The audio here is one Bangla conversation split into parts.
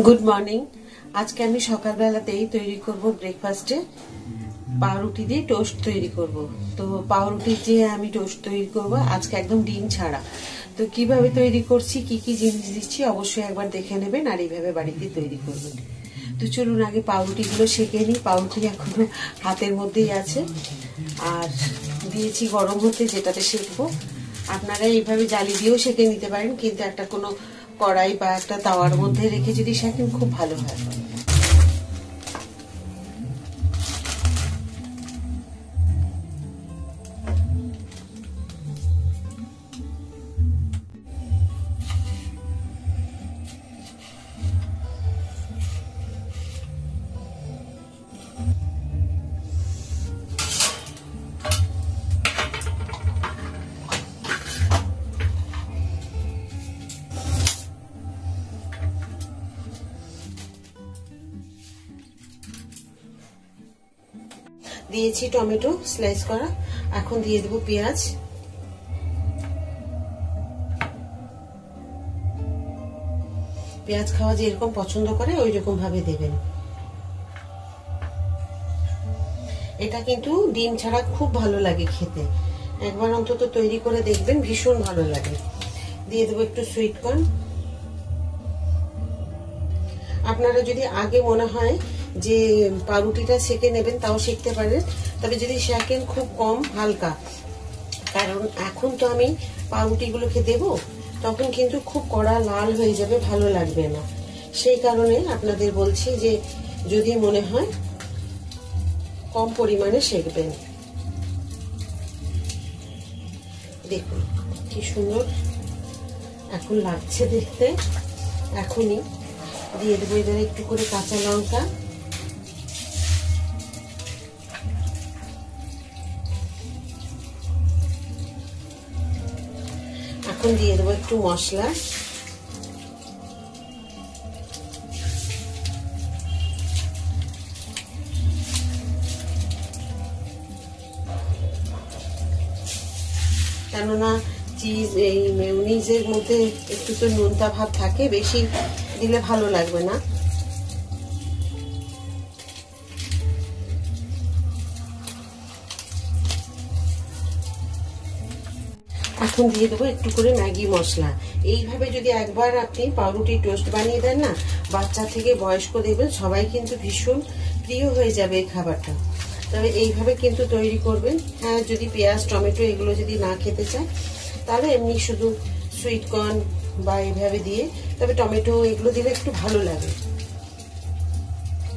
Good morning. আজকে আমি সকালবেলাতেই তৈরি করব ব্রেকফাস্টে পাউরুটি দিয়ে টোস্ট তৈরি করব। তো পাউরুটি দিয়ে আমি টোস্ট তৈরি করব আজকে একদম ডিম ছাড়া। তো কিভাবে তৈরি করছি, কি কি জিনিস দিচ্ছি অবশ্যই একবার দেখে নেবেন আর এইভাবে বাড়িতে তৈরি করবেন। তো চলুন আগে পাউরুটিগুলো সেঁকে নিই। পাউরুটি এখনো হাতের মধ্যেই আছে আর দিয়েছি গরম হতে, যেটাতে সেঁকবো। আপনারা এইভাবে জালি দিয়েও সেঁকে নিতে পারেন, কিন্তু একটা কোনো কড়াই বা একটা তাওয়ার মধ্যে রেখে যদি সেঁকেন খুব ভালো হয়। দিয়েছি টমেটো স্লাইস করা, এখন দিয়ে দেবো পেঁয়াজ। পেঁয়াজ খাওয়া যে এরকম পছন্দ করে ওই রকম ভাবে দেবেন। এটা কিন্তু ডিম ছাড়া খুব ভালো লাগে খেতে, একবার অন্তত তৈরি করে দেখবেন, ভীষণ ভালো লাগে। দিয়ে দেবো একটু সুইট কর্ন। আপনারা যদি আগে মনে হয় যে পাউরুটিটা সেঁকে নেবেন তাও সেঁকতে পারেন, তবে যদি সেঁকেন খুব কম হালকা, কারণ এখন তো আমি পাউরুটিগুলোকে দেবো, তখন কিন্তু খুব কড়া লাল হয়ে যাবে, ভালো লাগবে না। সেই কারণে আপনাদের বলছি যে যদি মনে হয় কম পরিমাণে সেঁকবেন। দেখুন কি সুন্দর এখন লাগছে দেখতে। এখনই দিয়ে দেবো এবারে একটু করে কাঁচা লঙ্কা, এখন দিয়ে দেবো একটু মশলা, কেননা চিজ এই মেয়োনিজের মধ্যে একটু তো নোনতা ভাব থাকে, বেশি দিলে ভালো লাগবে না। এখন দিয়ে দেবো একটু করে ম্যাগি মশলা। এইভাবে যদি একবার আপনি পাউরুটি টোস্ট বানিয়ে দেন না, বাচ্চা থেকে বয়স্ক দেখবেন সবাই কিন্তু ভীষণ প্রিয় হয়ে যাবে এই খাবারটা। তবে এইভাবে কিন্তু তৈরি করবেন। হ্যাঁ, যদি পেঁয়াজ টমেটো এগুলো যদি না খেতে চায় তাহলে এমনি শুধু সুইট কর্ন বা এইভাবে দিয়ে, তবে টমেটো এগুলো দিলে একটু ভালো লাগে।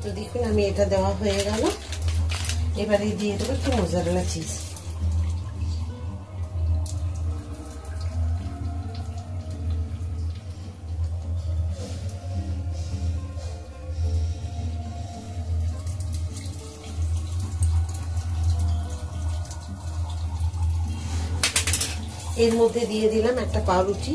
তো দেখুন আমি এটা দেওয়া হয়ে গেল। এবারে দিয়ে দেবো একটু মোজারেলা চিজ। এর মধ্যে দিয়ে দিলাম একটা পাউরুটি,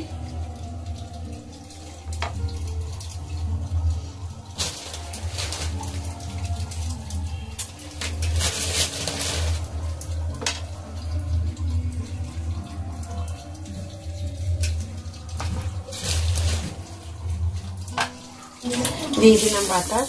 দিয়ে দিলাম বাটার,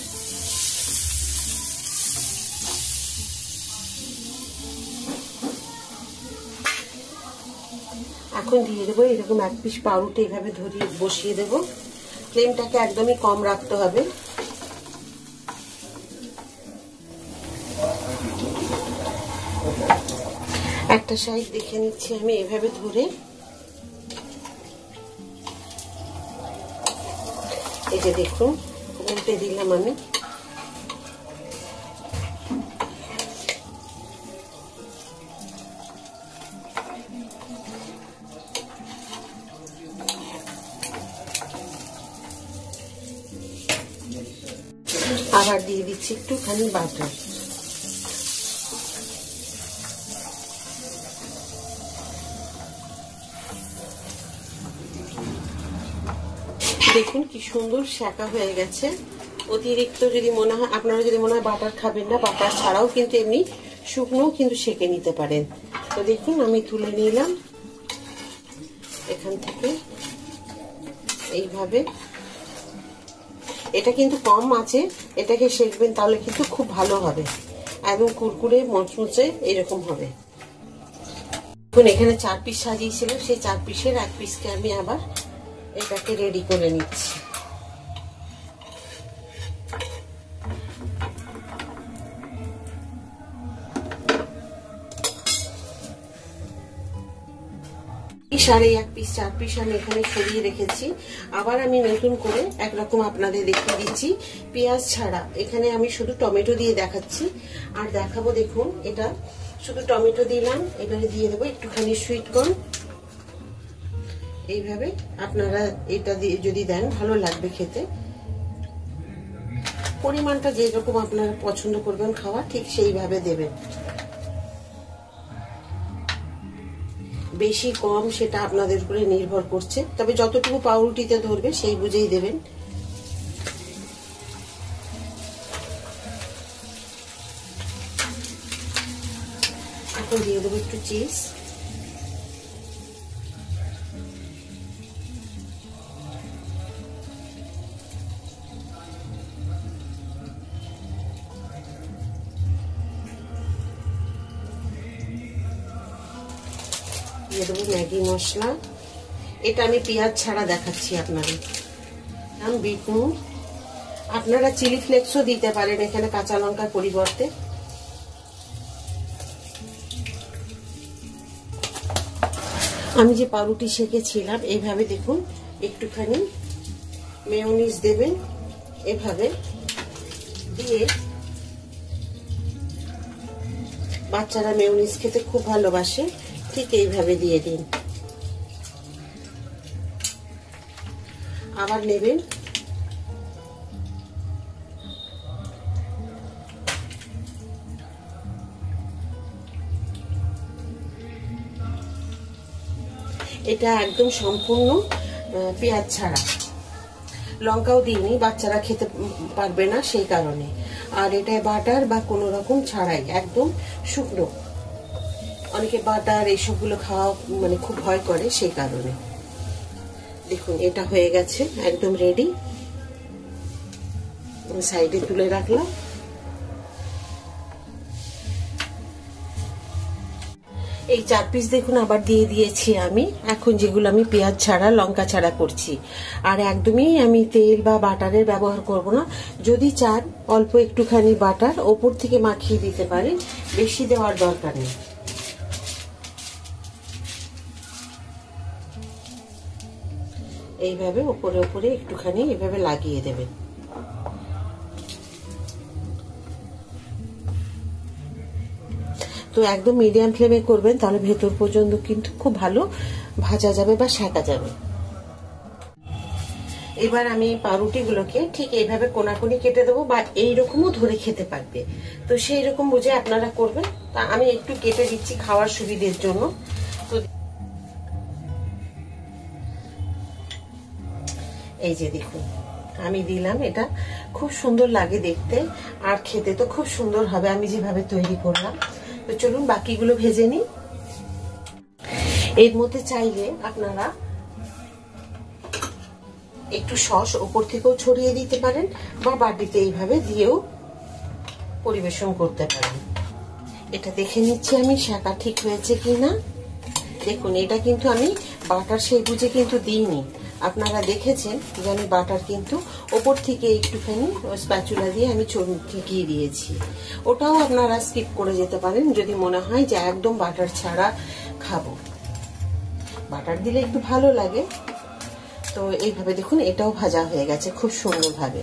এখন দিয়ে দেবো এরকম এক পিস পাউরুটি এইভাবে ধরিয়ে বসিয়ে দেবো। ফ্লেমটাকে একদমই কম রাখতে হবে। একটা সাইড দেখে নিচ্ছি আমি এইভাবে ধরে, এই যে দেখুন উল্টে দিলাম আমি। আবার দিয়ে দিচ্ছি একটুখানি বাটার। দেখুন কি সুন্দর সেঁকা হয়ে গেছে। অতিরিক্ত যদি মনে হয়, আপনারা যদি মনে হয় বাটার খাবেন না, বাটার ছাড়াও কিন্তু এমনি শুকনো কিন্তু সেঁকে নিতে পারেন। তো দেখুন আমি তুলে নিলাম এখান থেকে এইভাবে। এটা কিন্তু কম আছে, এটাকে সেঁকবেন, তাহলে কিন্তু খুব ভালো হবে, একদম কুরকুরে মচমচে এরকম হবে। এখন এখানে 4 পিস সাজিয়েছিল, সেই 4 পিসের 1 পিসকে আমি আবার এটাকে রেডি করে নিচ্ছি। সাড়ে 1 পিস 4 পিস আমি এখানে সরিয়ে রেখেছি। আবার আমি নতুন করে একরকম আপনাদের দেখিয়ে দিচ্ছি, পেঁয়াজ ছাড়া। এখানে আমি শুধু টমেটো দিয়ে দেখাচ্ছি আর দেখাবো। দেখুন, এটা শুধু টমেটো দিলাম, এবারে দিয়ে দেবো একটুখানি সুইট কর্ন। এইভাবে আপনারা এটা দিয়ে যদি দেন ভালো লাগবে খেতে। পরিমাণটা যেরকম আপনারা পছন্দ করবেন খাওয়া, ঠিক সেইভাবে দেবেন। বেশি কম সেটা আপনাদের উপরে নির্ভর করছে, তবে যতটুকু পাউরুটিতে ধরবে সেই বুঝেই দেবেন। এখন দিয়ে দেবো একটু চিজ। দিয়ে দেবো ম্যাগি মশলা। এটা আমি পেঁয়াজ ছাড়া দেখাচ্ছি আপনাদের। বিট নুন, আপনারা চিলি ফ্লেক্সও দিতে পারেন এখানে কাঁচা লঙ্কার পরিবর্তে। আমি যে পাউরুটি সেঁকেছিলাম, এইভাবে দেখুন একটুখানি মেয়োনিজ দেবেন, এভাবে দিয়ে। বাচ্চারা মেয়োনিজ খেতে খুব ভালোবাসে, ঠিক এইভাবে দিয়ে দিন। আবার নেবেন এটা একদম সম্পূর্ণ পেঁয়াজ ছাড়া, লঙ্কাও দিইনি, বাচ্চারা খেতে পারবে না সেই কারণে। আর এটা বাটার বা কোনো রকম ছাড়াই একদম শুকনো। অনেকে বাটার এইসবগুলো খাওয়া মানে খুব ভয় করে, সেই কারণে। দেখুন এটা হয়ে গেছে, একদম রেডি। সাইডে তুলে রাখলাম। এই 4 পিস দেখুন আবার দিয়ে দিয়েছি আমি। এখন যেগুলো আমি পেঁয়াজ ছাড়া লঙ্কা ছাড়া করছি, আর একদমই আমি তেল বা বাটারের ব্যবহার করব না। যদি চান অল্প একটুখানি বাটার ওপর থেকে মাখিয়ে দিতে পারেন, বেশি দেওয়ার দরকার নেই। এইভাবে উপরে উপরে একটুখানি এভাবে লাগিয়ে দেবেন। তো একদম মিডিয়াম ফ্লেমে করবেন, তাহলে ভেতর পর্যন্ত কিন্তু খুব ভালো ভাজা যাবে বা সেঁকা যাবে। এবার আমি পাউরুটিগুলোকে ঠিক এইভাবে কোনাকুনি কেটে দেবো, বা এইরকমও ধরে খেতে পারবে। তো সেই রকম বুঝে আপনারা করবেন। তা আমি একটু কেটে দিচ্ছি খাওয়ার সুবিধের জন্য। তো এই যে দেখুন আমি দিলাম, এটা খুব সুন্দর লাগে দেখতে, আর খেতে তো খুব সুন্দর হবে আমি যেভাবে তৈরি করলাম। তো চলুন বাকিগুলো ভেজে নিই। এর মধ্যে চাইলে আপনারা একটু সস ওপর থেকেও ছড়িয়ে দিতে পারেন, বা বাটিতে এইভাবে দিয়েও পরিবেশন করতে পারেন। এটা দেখে নিচ্ছি আমি সেঁকা ঠিক হয়েছে কিনা। দেখুন এটা কিন্তু আমি বাটার সেই বুঝে কিন্তু দিইনি। আপনারা দেখেছেন যে আমি বাটার কিন্তু ওপর থেকে একটুখানি স্প্যাচুলা দিয়ে আমি ঠেকিয়ে দিয়েছি। ওটাও আপনারা স্কিপ করে যেতে পারেন যদি মনে হয় যে একদম বাটার ছাড়া খাবো। বাটার দিলে একটু ভালো লাগে। তো এইভাবে দেখুন এটাও ভাজা হয়ে গেছে খুব সুন্দরভাবে।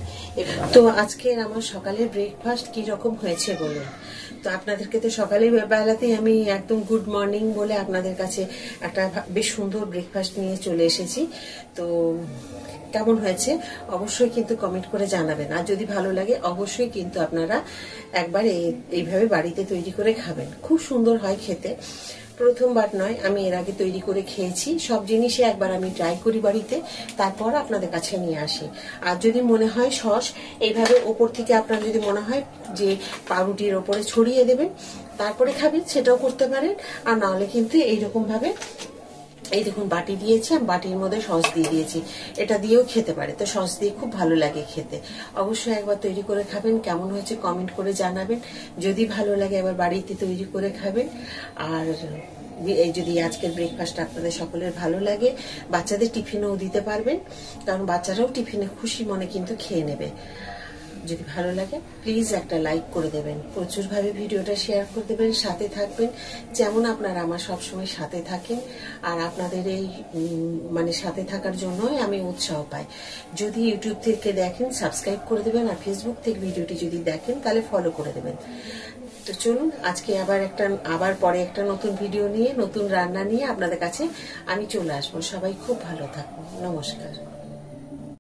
তো আজকের আমার সকালের ব্রেকফাস্ট কি রকম হয়েছে বলুন। তো আপনাদেরকে তো সকালের বেলাতেই আমি একদম গুড মর্নিং বলে আপনাদের কাছে একটা বেশ সুন্দর ব্রেকফাস্ট নিয়ে চলে এসেছি। তো কেমন হয়েছে অবশ্যই কিন্তু কমেন্ট করে জানাবেন, আর যদি ভালো লাগে অবশ্যই কিন্তু আপনারা একবার এইভাবে বাড়িতে তৈরি করে খাবেন। খুব সুন্দর হয় খেতে। প্রথমবার নয়, আমি এর আগে তৈরি করে খেয়েছি। সব জিনিসই একবার আমি ট্রাই করি বাড়িতে, তারপর আপনাদের কাছে নিয়ে আসি। আর যদি মনে হয় সস এইভাবে ওপর থেকে আপনার যদি মনে হয় যে পাউরুটির ওপরে ছড়িয়ে দেবেন তারপরে খাবেন, সেটাও করতে পারেন। আর নাহলে কিন্তু এইরকম ভাবে এই দেখুন বাটি দিয়েছি, আমি বাটির মধ্যে সস দিয়ে দিয়েছি। এটা দিয়েও খেতে পারে, তো সস দিয়ে খুব ভালো লাগে খেতে। অবশ্যই একবার তৈরি করে খাবেন, কেমন হয়েছে কমেন্ট করে জানাবেন। যদি ভালো লাগে একবার বাড়িতে তৈরি করে খাবেন। আর এই যদি আজকের ব্রেকফাস্ট আপনাদের সকলের ভালো লাগে, বাচ্চাদের টিফিনেও দিতে পারবেন, কারণ বাচ্চারাও টিফিনে খুশি মনে কিন্তু খেয়ে নেবে। যদি ভালো লাগে প্লিজ একটা লাইক করে দেবেন, প্রচুরভাবে ভিডিওটা শেয়ার করে দেবেন, সাথে থাকবেন যেমন আপনারা আমার সবসময় সাথে থাকেন। আর আপনাদের এই মানে সাথে থাকার জন্যই আমি উৎসাহ পাই। যদি ইউটিউব থেকে দেখেন সাবস্ক্রাইব করে দেবেন, আর ফেসবুক থেকে ভিডিওটি যদি দেখেন তাহলে ফলো করে দেবেন। তো চলুন আজকে আবার পরে একটা নতুন ভিডিও নিয়ে, নতুন রান্না নিয়ে আপনাদের কাছে আমি চলে আসবো। সবাই খুব ভালো থাকুন, নমস্কার।